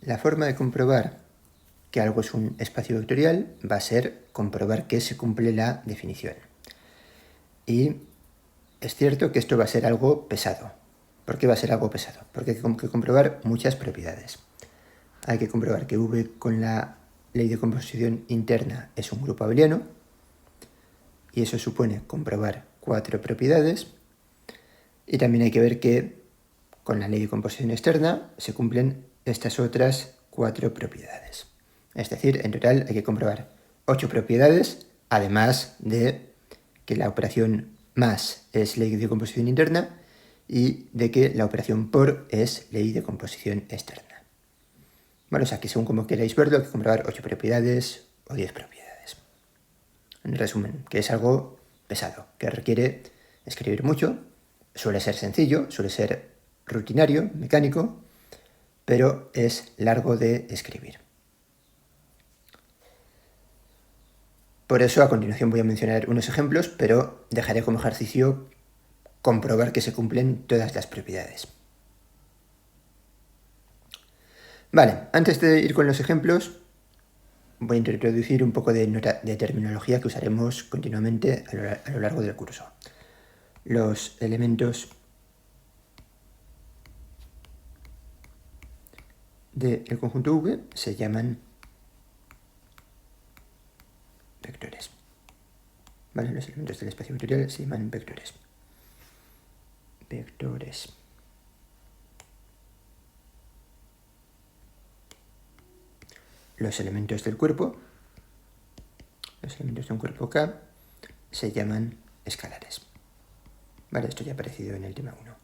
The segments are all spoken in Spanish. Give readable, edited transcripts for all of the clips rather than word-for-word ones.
La forma de comprobar que algo es un espacio vectorial va a ser comprobar que se cumple la definición. Y es cierto que esto va a ser algo pesado. ¿Por qué va a ser algo pesado? Porque hay que comprobar muchas propiedades. Hay que comprobar que V con la ley de composición interna es un grupo abeliano, y eso supone comprobar 4 propiedades. Y también hay que ver que con la ley de composición externa se cumplen estas otras 4 propiedades. Es decir, en total hay que comprobar 8 propiedades, además de que la operación más es ley de composición interna y de que la operación por es ley de composición externa. Bueno, o sea que según como queráis verlo, hay que comprobar 8 propiedades o 10 propiedades. En resumen, que es algo pesado, que requiere escribir mucho, suele ser sencillo, suele ser rutinario, mecánico, pero es largo de escribir. Por eso a continuación voy a mencionar unos ejemplos, pero dejaré como ejercicio comprobar que se cumplen todas las propiedades. Vale, antes de ir con los ejemplos, voy a introducir un poco de terminología que usaremos continuamente a lo largo del curso. Los elementos del conjunto V se llaman vectores. ¿Vale? Los elementos del espacio vectorial se llaman vectores. Vectores. Los elementos del cuerpo, los elementos de un cuerpo K, se llaman escalares. Vale, esto ya ha aparecido en el tema 1.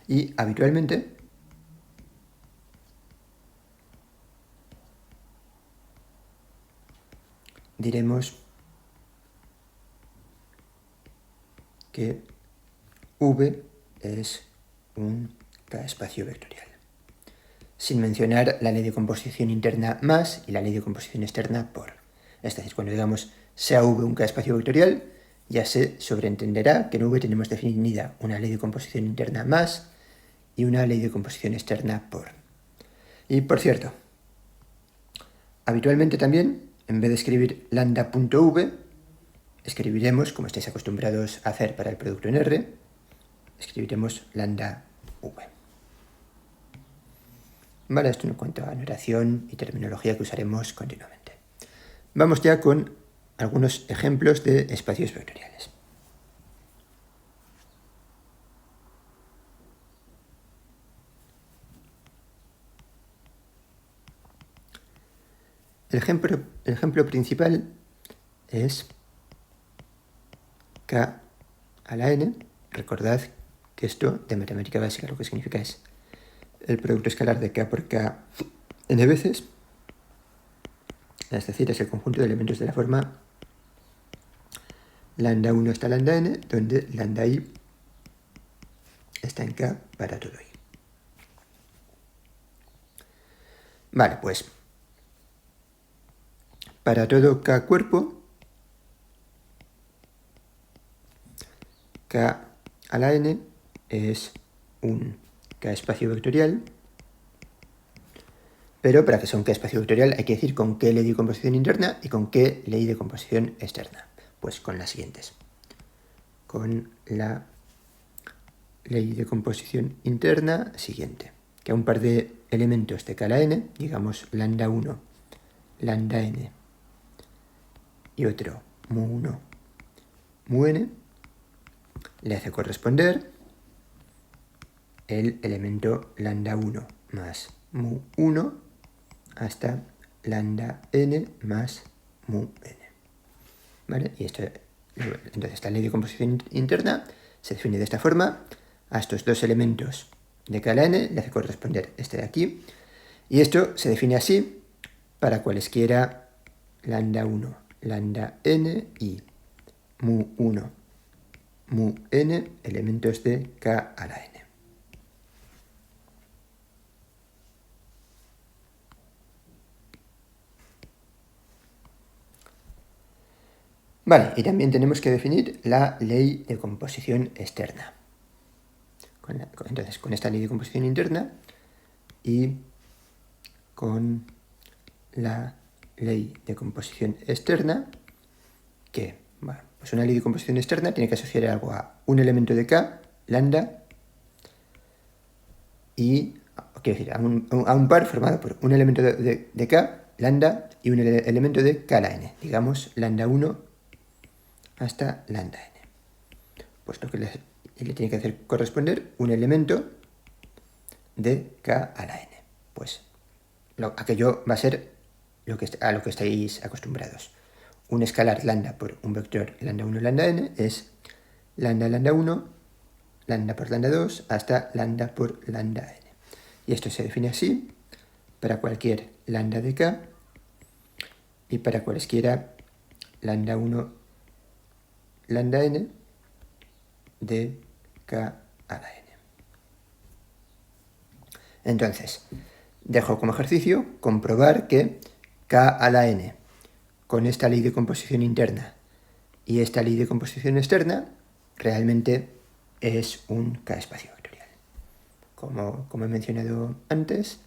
Y habitualmente diremos que V es un K-espacio vectorial, sin mencionar la ley de composición interna más y la ley de composición externa por. Es decir, cuando digamos sea V un K-espacio vectorial, ya se sobreentenderá que en V tenemos definida una ley de composición interna más y una ley de composición externa por. Y por cierto, habitualmente también, en vez de escribir lambda.v, escribiremos, como estáis acostumbrados a hacer para el producto en R, escribiremos lambda v. Vale, esto en cuanto a notación y terminología que usaremos continuamente. Vamos ya con algunos ejemplos de espacios vectoriales. El ejemplo principal es K a la n. Recordad que esto de matemática básica lo que significa es el producto escalar de K por K n veces, es decir, es el conjunto de elementos de la forma lambda 1 hasta lambda n, donde lambda i está en K para todo i. Vale, pues para todo K cuerpo, K a la n es un K espacio vectorial, pero para que sea un K espacio vectorial hay que decir con qué ley de composición interna y con qué ley de composición externa. Pues con las siguientes. Con la ley de composición interna siguiente, que a un par de elementos de K a la n, digamos lambda 1, lambda n y otro mu1, mu n, le hace corresponder el elemento lambda 1 más mu1 hasta lambda n más mu n. ¿Vale? Y esto, entonces esta ley de composición interna se define de esta forma. A estos dos elementos de K a la n le hace corresponder este de aquí. Y esto se define así para cualesquiera lambda 1, lambda n y mu1, mu n, elementos de K a la n. Vale, y también tenemos que definir la ley de composición externa. Entonces, con esta ley de composición interna y con la ley de composición externa, que, bueno, pues una ley de composición externa tiene que asociar algo a un elemento de K, lambda, y, quiero decir, a un par formado por un elemento de K, lambda, y un elemento de K a la n, digamos lambda 1 hasta lambda n. Puesto que le tiene que hacer corresponder un elemento de K a la n. Pues aquello va a ser a lo que estáis acostumbrados. Un escalar lambda por un vector lambda 1 lambda n es lambda lambda 1, lambda por lambda 2 hasta lambda por lambda n. Y esto se define así para cualquier lambda de K y para cualesquiera lambda 1 lambda n de K a la n. Entonces, dejo como ejercicio comprobar que K a la n con esta ley de composición interna y esta ley de composición externa realmente es un K espacio vectorial. Como he mencionado antes,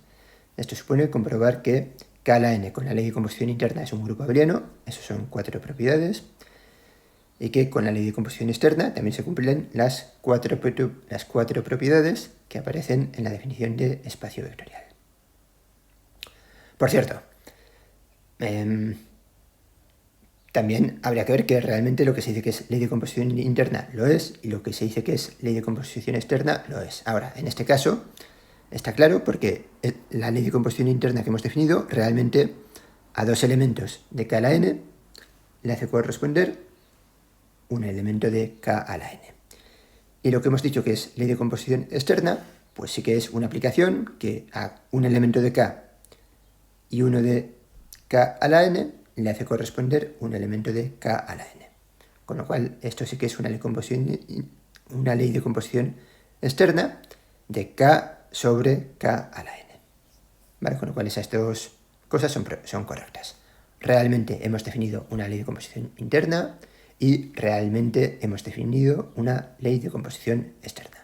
esto supone comprobar que K a la n con la ley de composición interna es un grupo abeliano, eso son 4 propiedades, y que con la ley de composición externa también se cumplen las cuatro propiedades que aparecen en la definición de espacio vectorial. Por cierto, también habría que ver que realmente lo que se dice que es ley de composición interna lo es, y lo que se dice que es ley de composición externa lo es. Ahora, en este caso, está claro porque la ley de composición interna que hemos definido realmente a dos elementos de K a la n le hace corresponder un elemento de K a la n. Y lo que hemos dicho que es ley de composición externa, pues sí que es una aplicación que a un elemento de K y uno de K a la n le hace corresponder un elemento de K a la n. Con lo cual, esto sí que es una ley de composición externa de K sobre K a la n. ¿Vale? Con lo cual, esas dos cosas son correctas. Realmente hemos definido una ley de composición interna y realmente hemos definido una ley de composición externa.